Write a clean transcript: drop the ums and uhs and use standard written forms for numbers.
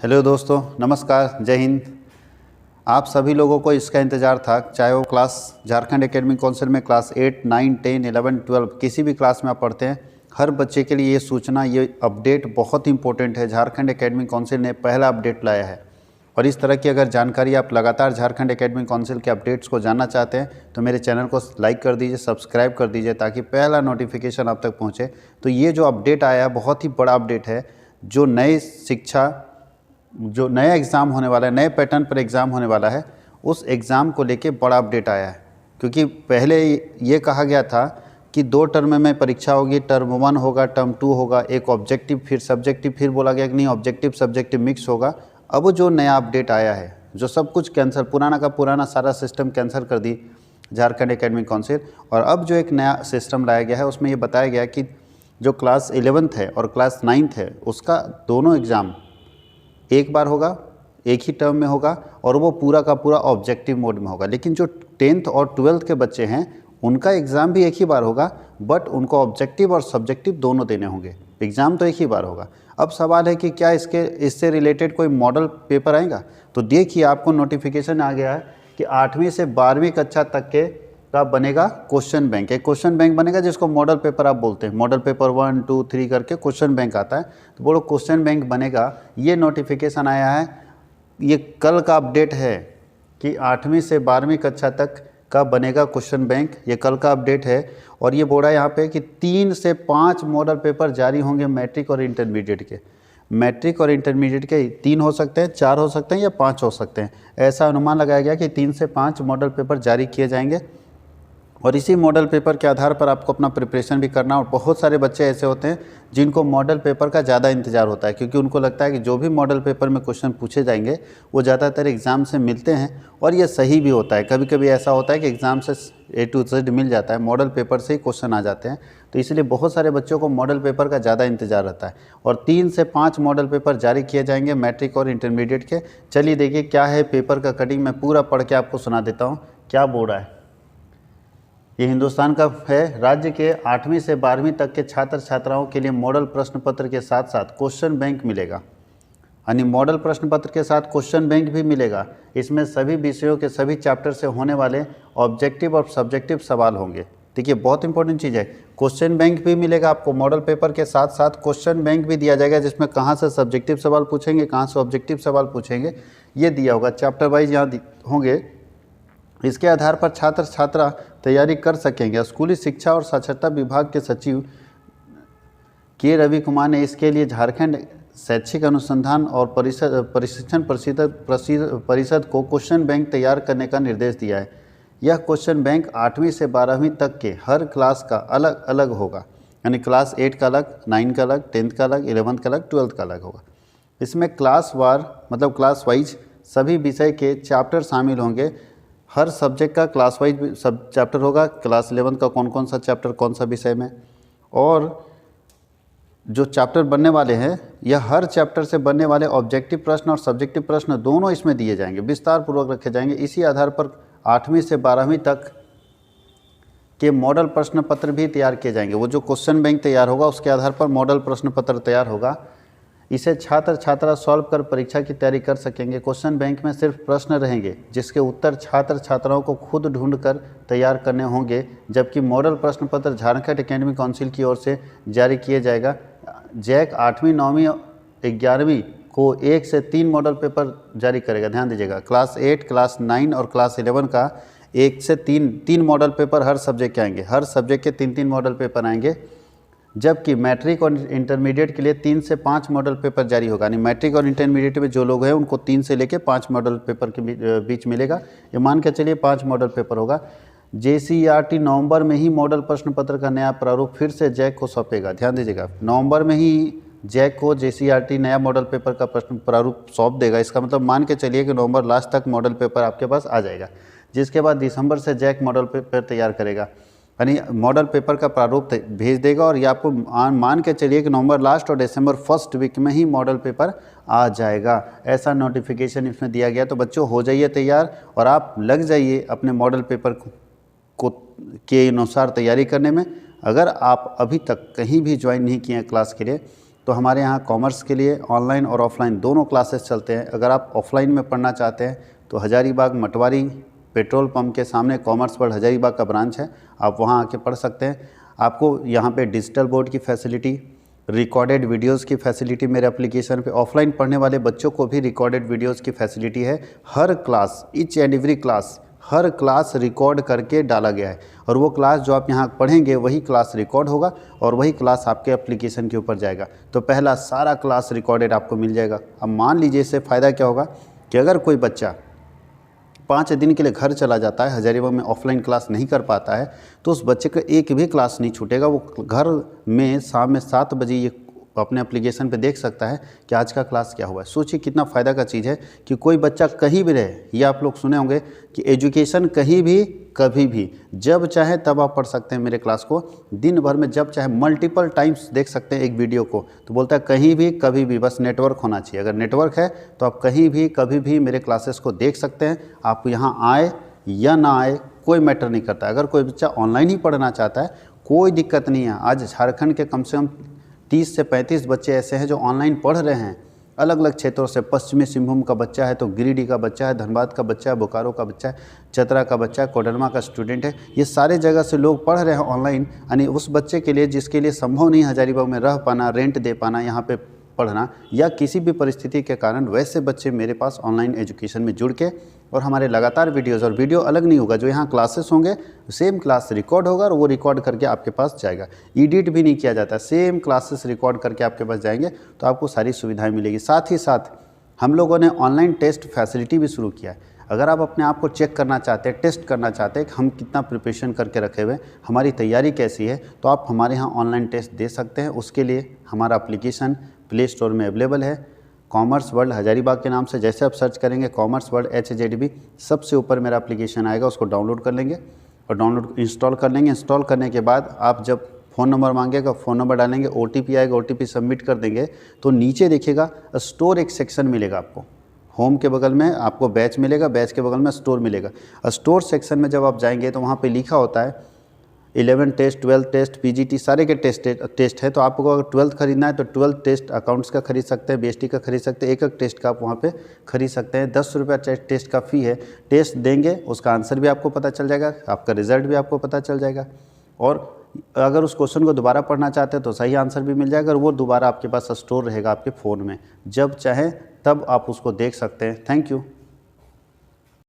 Hello दोस्तों, नमस्कार, जय हिंद। आप सभी लोगों को इसका इंतज़ार था, चाहे वो क्लास झारखंड एकेडमिक काउंसिल में क्लास 8, 9, 10, 11, 12 किसी भी क्लास में आप पढ़ते हैं, हर बच्चे के लिए ये सूचना, ये अपडेट बहुत इंपॉर्टेंट है। झारखंड एकेडमिक काउंसिल ने पहला अपडेट लाया है और इस तरह की अगर जानकारी आप लगातार झारखंड एकेडमिक काउंसिल के अपडेट्स को जानना चाहते हैं तो मेरे चैनल को लाइक कर दीजिए, सब्सक्राइब कर दीजिए ताकि पहला नोटिफिकेशन आप तक पहुँचे। तो ये जो अपडेट आया है बहुत ही बड़ा अपडेट है। जो नया एग्ज़ाम होने वाला है, नए पैटर्न पर एग्ज़ाम होने वाला है, उस एग्ज़ाम को लेके बड़ा अपडेट आया है। क्योंकि पहले ये कहा गया था कि 2 टर्म में परीक्षा होगी, टर्म 1 होगा, टर्म 2 होगा, एक ऑब्जेक्टिव फिर सब्जेक्टिव, फिर बोला गया कि नहीं ऑब्जेक्टिव सब्जेक्टिव मिक्स होगा। अब जो नया अपडेट आया है, जो सब कुछ कैंसिल, पुराना का पुराना सारा सिस्टम कैंसिल कर दी झारखंड एकेडमिक काउंसिल, और अब जो एक नया सिस्टम लाया गया है उसमें ये बताया गया कि जो क्लास 11th है और क्लास 9th है उसका दोनों एग्ज़ाम एक बार होगा, एक ही टर्म में होगा और वो पूरा का पूरा ऑब्जेक्टिव मोड में होगा। लेकिन जो 10th और 12th के बच्चे हैं उनका एग्ज़ाम भी एक ही बार होगा, बट उनको ऑब्जेक्टिव और सब्जेक्टिव दोनों देने होंगे। एग्ज़ाम तो एक ही बार होगा। अब सवाल है कि क्या इससे रिलेटेड कोई मॉडल पेपर आएगा? तो देखिए, आपको नोटिफिकेशन आ गया है कि 8वीं से 12वीं कक्षा तक का बनेगा क्वेश्चन बैंक। एक क्वेश्चन बैंक बनेगा जिसको मॉडल पेपर आप बोलते हैं। मॉडल पेपर 1, 2, 3 करके क्वेश्चन बैंक आता है, तो वो क्वेश्चन बैंक बनेगा। ये नोटिफिकेशन आया है, ये कल का अपडेट है कि 8वीं से 12वीं कक्षा तक का बनेगा क्वेश्चन बैंक। ये कल का अपडेट है और ये बोल रहा है यहाँ पे कि 3 से 5 मॉडल पेपर जारी होंगे मैट्रिक और इंटरमीडिएट के। मैट्रिक और इंटरमीडिएट के 3 हो सकते हैं, 4 हो सकते हैं या 5 हो सकते हैं। ऐसा अनुमान लगाया गया कि 3 से 5 मॉडल पेपर जारी किए जाएंगे और इसी मॉडल पेपर के आधार पर आपको अपना प्रिपरेशन भी करना। और बहुत सारे बच्चे ऐसे होते हैं जिनको मॉडल पेपर का ज़्यादा इंतजार होता है, क्योंकि उनको लगता है कि जो भी मॉडल पेपर में क्वेश्चन पूछे जाएंगे वो ज़्यादातर एग्ज़ाम से मिलते हैं, और ये सही भी होता है। कभी कभी ऐसा होता है कि एग्ज़ाम से A to Z मिल जाता है, मॉडल पेपर से ही क्वेश्चन आ जाते हैं। तो इसलिए बहुत सारे बच्चों को मॉडल पेपर का ज़्यादा इंतजार रहता है और 3 से 5 मॉडल पेपर जारी किए जाएंगे मैट्रिक और इंटरमीडिएट के। चलिए देखिए क्या है पेपर का कटिंग, मैं पूरा पढ़ के आपको सुना देता हूँ क्या बोल रहा है। ये हिंदुस्तान का है। राज्य के 8वीं से 12वीं तक के छात्र छात्राओं के लिए मॉडल प्रश्न पत्र के साथ साथ क्वेश्चन बैंक मिलेगा, यानी मॉडल प्रश्न पत्र के साथ क्वेश्चन बैंक भी मिलेगा। इसमें सभी विषयों के सभी चैप्टर से होने वाले ऑब्जेक्टिव और सब्जेक्टिव सवाल होंगे। देखिए बहुत इंपॉर्टेंट चीज़ है, क्वेश्चन बैंक भी मिलेगा आपको। मॉडल पेपर के साथ साथ क्वेश्चन बैंक भी दिया जाएगा जिसमें कहाँ से सब्जेक्टिव सवाल पूछेंगे, कहाँ से ऑब्जेक्टिव सवाल पूछेंगे, ये दिया होगा। चैप्टर वाइज यहाँ होंगे। इसके आधार पर छात्र छात्रा तैयारी कर सकेंगे। स्कूली शिक्षा और साक्षरता विभाग के सचिव के रवि कुमार ने इसके लिए झारखंड शैक्षिक अनुसंधान और प्रशिक्षण परिषद को क्वेश्चन बैंक तैयार करने का निर्देश दिया है। यह क्वेश्चन बैंक 8वीं से 12वीं तक के हर क्लास का अलग अलग होगा, यानी क्लास 8 का अलग, 9 का अलग, 10th का अलग, 11th का अलग, 12th का अलग होगा। इसमें क्लास वार मतलब क्लास वाइज सभी विषय के चैप्टर शामिल होंगे। हर सब्जेक्ट का क्लास वाइज सब चैप्टर होगा। क्लास 11 का कौन कौन सा चैप्टर कौन सा विषय में, और जो चैप्टर बनने वाले हैं यह हर चैप्टर से बनने वाले ऑब्जेक्टिव प्रश्न और सब्जेक्टिव प्रश्न दोनों इसमें दिए जाएंगे, विस्तार पूर्वक रखे जाएंगे। इसी आधार पर 8वीं से 12वीं तक के मॉडल प्रश्न पत्र भी तैयार किए जाएंगे। वो जो क्वेश्चन बैंक तैयार होगा उसके आधार पर मॉडल प्रश्न पत्र तैयार होगा। इसे छात्र छात्रा सॉल्व कर परीक्षा की तैयारी कर सकेंगे। क्वेश्चन बैंक में सिर्फ प्रश्न रहेंगे जिसके उत्तर छात्र छात्राओं को खुद ढूंढकर तैयार करने होंगे, जबकि मॉडल प्रश्न पत्र झारखंड एकेडमिक काउंसिल की ओर से जारी किया जाएगा। जैक 8वीं, 9वीं, 11वीं को 1 से 3 मॉडल पेपर जारी करेगा। ध्यान दीजिएगा, क्लास 8, क्लास 9 और क्लास 11 का 1 से 3 मॉडल पेपर हर सब्जेक्ट के आएंगे। हर सब्जेक्ट के 3 मॉडल पेपर आएंगे, जबकि मैट्रिक और इंटरमीडिएट के लिए 3 से 5 मॉडल पेपर जारी होगा। यानी मैट्रिक और इंटरमीडिएट में जो लोग हैं उनको 3 से लेकर 5 मॉडल पेपर के बीच मिलेगा। ये मान के चलिए 5 मॉडल पेपर होगा। JCERT नवंबर में ही मॉडल प्रश्न पत्र का नया प्रारूप फिर से जैक को सौंपेगा। ध्यान दीजिएगा, नवंबर में ही जैक को JCERT नया मॉडल पेपर का प्रश्न प्रारूप सौंप देगा। इसका मतलब मान के चलिए कि नवंबर लास्ट तक मॉडल पेपर आपके पास आ जाएगा, जिसके बाद दिसंबर से जैक मॉडल पेपर तैयार करेगा, यानी मॉडल पेपर का प्रारूप भेज देगा। और ये आपको मान के चलिए कि नवंबर लास्ट और दिसंबर फर्स्ट वीक में ही मॉडल पेपर आ जाएगा। ऐसा नोटिफिकेशन इसमें दिया गया। तो बच्चों हो जाइए तैयार और आप लग जाइए अपने मॉडल पेपर को के अनुसार तैयारी करने में। अगर आप अभी तक कहीं भी ज्वाइन नहीं किए हैं क्लास के लिए, तो तो हमारे यहाँ कॉमर्स के लिए ऑनलाइन और ऑफलाइन दोनों क्लासेस चलते हैं। अगर आप ऑफलाइन में पढ़ना चाहते हैं तो हजारीबाग मटवारी पेट्रोल पंप के सामने कॉमर्स वर्ल्ड हजारीबाग का ब्रांच है, आप वहाँ आके पढ़ सकते हैं। आपको यहाँ पे डिजिटल बोर्ड की फैसिलिटी, रिकॉर्डेड वीडियोस की फैसिलिटी मेरे एप्लीकेशन पे, ऑफलाइन पढ़ने वाले बच्चों को भी रिकॉर्डेड वीडियोस की फैसिलिटी है। हर class, each and every class, हर क्लास रिकॉर्ड करके डाला गया है और वो क्लास जो आप यहाँ पढ़ेंगे वही क्लास रिकॉर्ड होगा और वही क्लास आपके एप्लीकेशन के ऊपर जाएगा। तो पहला सारा क्लास रिकॉर्डेड आपको मिल जाएगा। अब मान लीजिए इससे फ़ायदा क्या होगा कि अगर कोई बच्चा 5 दिन के लिए घर चला जाता है, हजारीबाग में ऑफलाइन क्लास नहीं कर पाता है, तो उस बच्चे का एक भी क्लास नहीं छूटेगा। वो घर में शाम में 7 बजे ये अपने एप्लीकेशन पे देख सकता है कि आज का क्लास क्या हुआ है। सोचिए कितना फ़ायदा का चीज़ है कि कोई बच्चा कहीं भी रहे। ये आप लोग सुने होंगे कि एजुकेशन कहीं भी कभी भी जब चाहे तब आप पढ़ सकते हैं मेरे क्लास को। दिन भर में जब चाहे मल्टीपल टाइम्स देख सकते हैं एक वीडियो को। तो बोलता है कहीं भी कभी भी, बस नेटवर्क होना चाहिए। अगर नेटवर्क है तो आप कहीं भी कभी भी मेरे क्लासेस को देख सकते हैं। आप यहाँ आए या ना आए कोई मैटर नहीं करता। अगर कोई बच्चा ऑनलाइन ही पढ़ना चाहता है कोई दिक्कत नहीं है। आज झारखंड के कम से कम 30 से 35 बच्चे ऐसे हैं जो ऑनलाइन पढ़ रहे हैं अलग अलग क्षेत्रों से। पश्चिमी सिंहभूम का बच्चा है तो गिरिडीह का बच्चा है, धनबाद का बच्चा है, बोकारो का बच्चा है, चतरा का बच्चा है, कोडरमा का स्टूडेंट है। ये सारे जगह से लोग पढ़ रहे हैं ऑनलाइन। यानी उस बच्चे के लिए जिसके लिए संभव नहीं हजारीबाग में रह पाना, रेंट दे पाना, यहाँ पे पढ़ना, या किसी भी परिस्थिति के कारण, वैसे बच्चे मेरे पास ऑनलाइन एजुकेशन में जुड़ के और हमारे लगातार वीडियोज़, और वीडियो अलग नहीं होगा, जो यहाँ क्लासेस होंगे सेम क्लास रिकॉर्ड होगा और वो रिकॉर्ड करके आपके पास जाएगा। एडिट भी नहीं किया जाता, सेम क्लासेस रिकॉर्ड करके आपके पास जाएंगे। तो आपको सारी सुविधाएं मिलेगी। साथ ही साथ हम लोगों ने ऑनलाइन टेस्ट फैसिलिटी भी शुरू किया है। अगर आप अपने आप को चेक करना चाहते हैं, टेस्ट करना चाहते हैं कि हम कितना प्रिपरेशन करके रखे हुए, हमारी तैयारी कैसी है, तो आप हमारे यहाँ ऑनलाइन टेस्ट दे सकते हैं। उसके लिए हमारा एप्लीकेशन प्ले स्टोर में अवेलेबल है, कॉमर्स वर्ल्ड हजारीबाग के नाम से। जैसे आप सर्च करेंगे कॉमर्स वर्ल्ड HZB, सबसे ऊपर मेरा एप्लीकेशन आएगा, उसको डाउनलोड कर लेंगे और डाउनलोड इंस्टॉल कर लेंगे। इंस्टॉल करने के बाद आप जब फ़ोन नंबर मांगेगा, फ़ोन नंबर डालेंगे, OTP आएगा, OTP सबमिट कर देंगे तो नीचे देखिएगा स्टोर एक सेक्शन मिलेगा आपको। होम के बगल में आपको बैच मिलेगा, बैच के बगल में स्टोर मिलेगा। स्टोर सेक्शन में जब आप जाएंगे तो वहाँ पे लिखा होता है 11 टेस्ट, 12 टेस्ट, PGT सारे के टेस्ट है। तो आपको अगर 12th खरीदना है तो 12 टेस्ट अकाउंट्स का खरीद सकते हैं, BST का खरीद सकते हैं। एक एक टेस्ट का आप वहाँ पे खरीद सकते हैं। 10 रुपये टेस्ट का फ़ी है। टेस्ट देंगे, उसका आंसर भी आपको पता चल जाएगा, आपका रिजल्ट भी आपको पता चल जाएगा। और अगर उस क्वेश्चन को दोबारा पढ़ना चाहते हैं तो सही आंसर भी मिल जाएगा और वो दोबारा आपके पास स्टोर रहेगा आपके फ़ोन में। जब चाहें तब आप उसको देख सकते हैं। Thank you.